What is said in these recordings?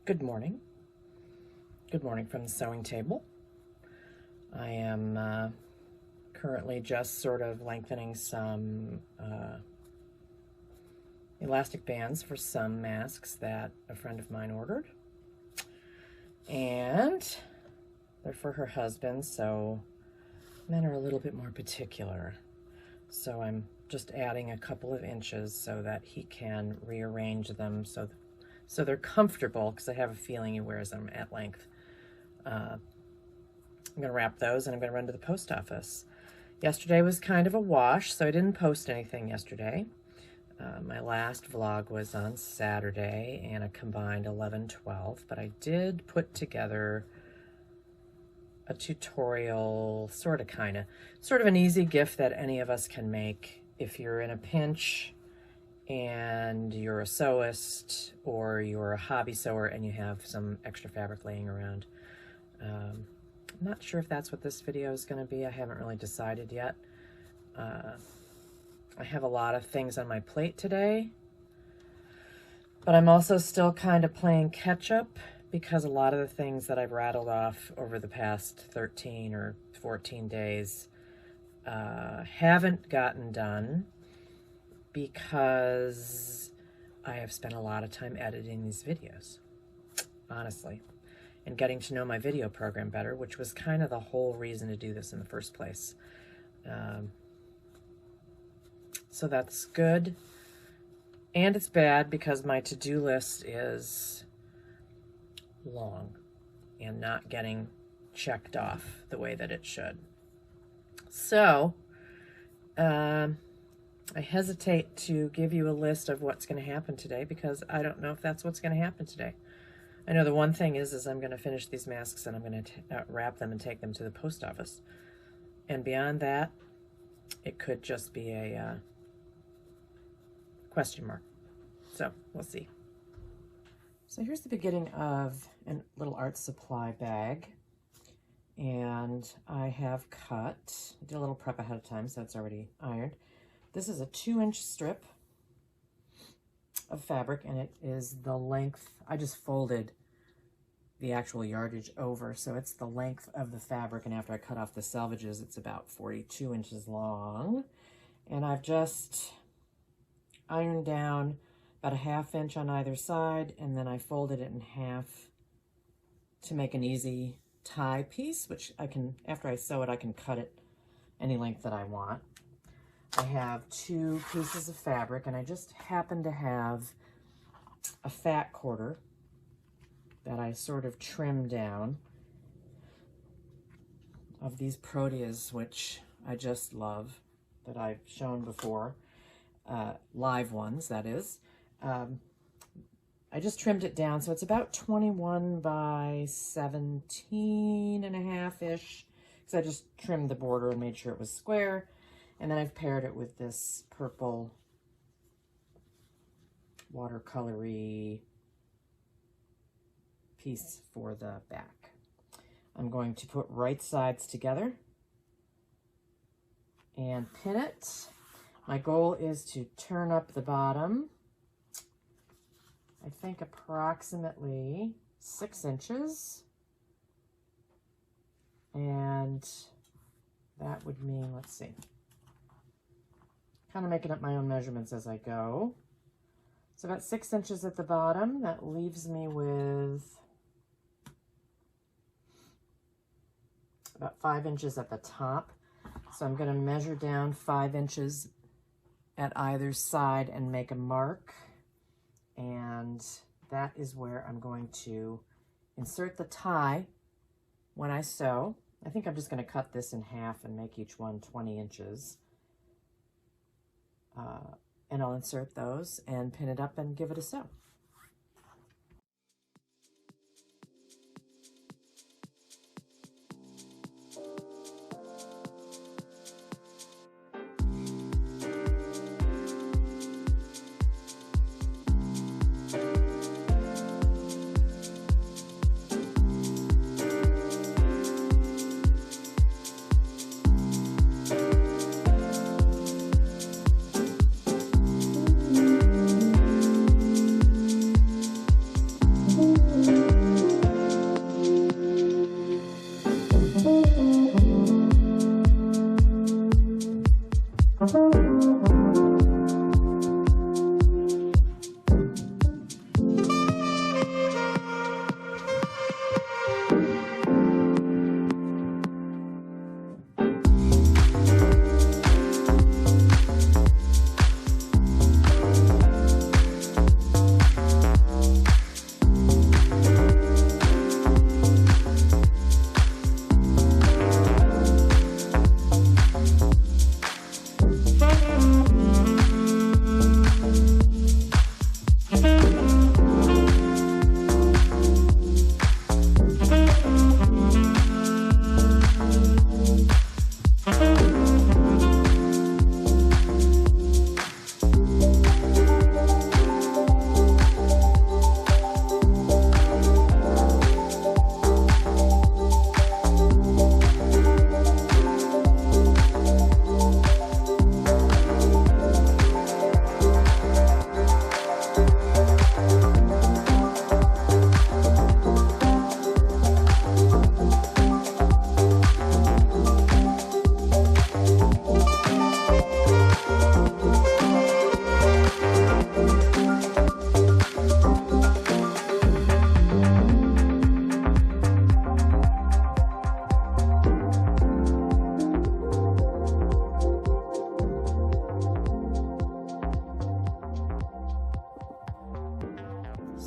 Good morning. Good morning from the sewing table. I am currently just sort of lengthening some elastic bands for some masks that a friend of mine ordered. And they're for her husband, so men are a little bit more particular. So I'm just adding a couple of inches so that he can rearrange them so they're comfortable, because I have a feeling he wears them at length. I'm going to wrap those and I'm going to run to the post office. Yesterday was kind of a wash, so I didn't post anything yesterday. My last vlog was on Saturday and a combined 11-12, but I did put together a tutorial, sort of an easy gift that any of us can make if you're in a pinch and you're a sewist or you're a hobby sewer and you have some extra fabric laying around. I'm not sure if that's what this video is going to be. I haven't really decided yet. I have a lot of things on my plate today, but I'm also still kind of playing catch up because a lot of the things that I've rattled off over the past 13 or 14 days haven't gotten done because I have spent a lot of time editing these videos, honestly, and getting to know my video program better, which was kind of the whole reason to do this in the first place. So that's good, and it's bad because my to-do list is long and not getting checked off the way that it should. So, I hesitate to give you a list of what's going to happen today because I don't know if that's what's going to happen today. I know the one thing is I'm going to finish these masks and I'm going to wrap them and take them to the post office. And beyond that, it could just be a question mark. So we'll see. So here's the beginning of a little art supply bag. And I have I did a little prep ahead of time, so it's already ironed. This is a 2-inch strip of fabric, and it is the length. I just folded the actual yardage over, so it's the length of the fabric, and after I cut off the selvages, it's about 42 inches long. And I've just ironed down about a 1/2 inch on either side, and then I folded it in half to make an easy tie piece, which I can, after I sew it, I can cut it any length that I want. I have 2 pieces of fabric, and I just happen to have a fat quarter that I sort of trimmed down of these proteas, which I just love, that I've shown before, live ones, that is. I just trimmed it down, so it's about 21 by 17.5-ish, because I just trimmed the border and made sure it was square. And then I've paired it with this purple watercolory piece for the back. I'm going to put right sides together and pin it. My goal is to turn up the bottom, I think approximately 6 inches. And that would mean, let's see, kind of making up my own measurements as I go. So about 6 inches at the bottom. That leaves me with about 5 inches at the top. So I'm going to measure down 5 inches at either side and make a mark. And that is where I'm going to insert the tie when I sew. I think I'm just going to cut this in half and make each one 20 inches. And I'll insert those and pin it up and give it a sew.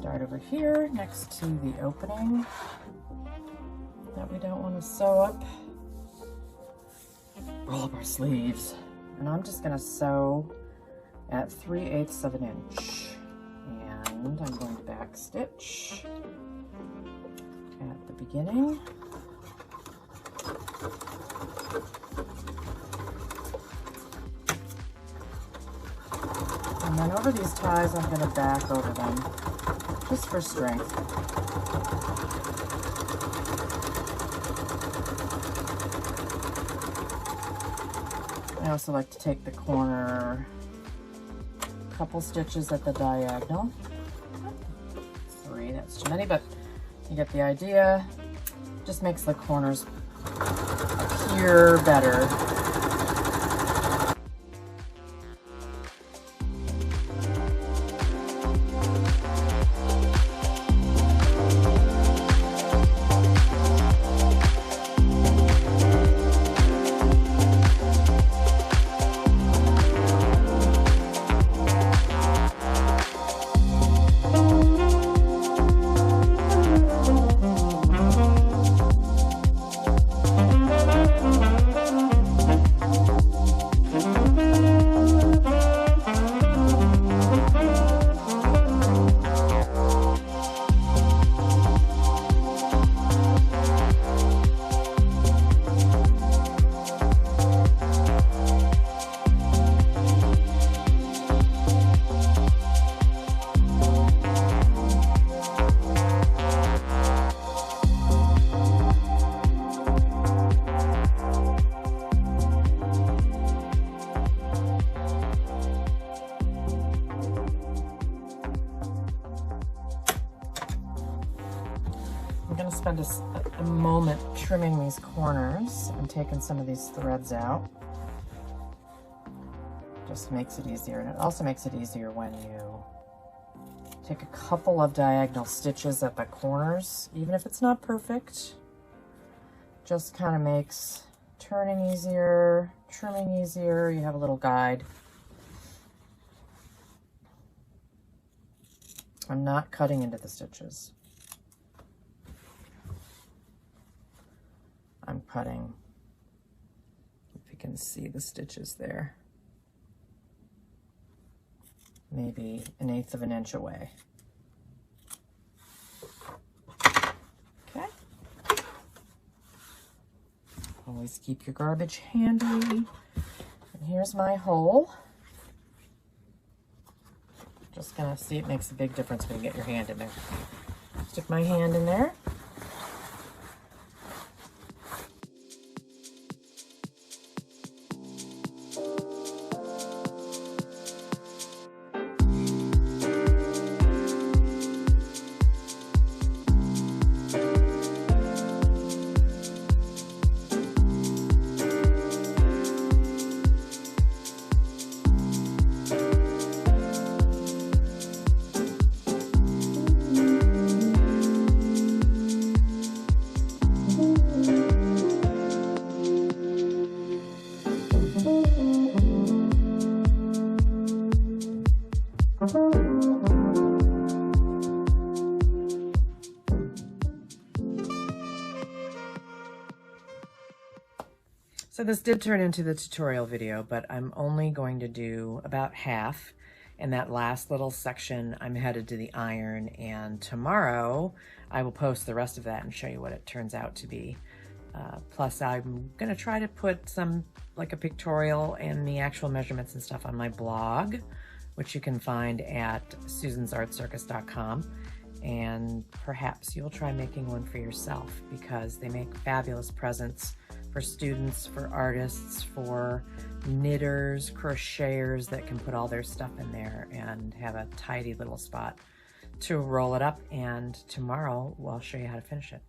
Start over here next to the opening that we don't want to sew up. Roll up our sleeves. And I'm just going to sew at 3/8 of an inch. And I'm going to back stitch at the beginning. And then over these ties, I'm going to back over them, just for strength. I also like to take the corner, couple stitches at the diagonal. 3, that's too many, but you get the idea. Just makes the corners appear better. I'm going to spend a moment trimming these corners and taking some of these threads out. Just makes it easier, and it also makes it easier when you take a couple of diagonal stitches at the corners, even if it's not perfect. Just kind of makes turning easier, trimming easier. You have a little guide. I'm not cutting into the stitches. I'm cutting, if you can see the stitches there, maybe 1/8 of an inch away. Okay. Always keep your garbage handy. And here's my hole. Just gonna see, it makes a big difference when you get your hand in there. Stick my hand in there. So this did turn into the tutorial video, but I'm only going to do about half. In that last little section, I'm headed to the iron, and tomorrow I will post the rest of that and show you what it turns out to be. Plus, I'm going to try to put some, like a pictorial and the actual measurements and stuff on my blog, which you can find at susansartcircus.com. And perhaps you'll try making one for yourself, because they make fabulous presents for students, for artists, for knitters, crocheters that can put all their stuff in there and have a tidy little spot to roll it up. And tomorrow I'll show you how to finish it.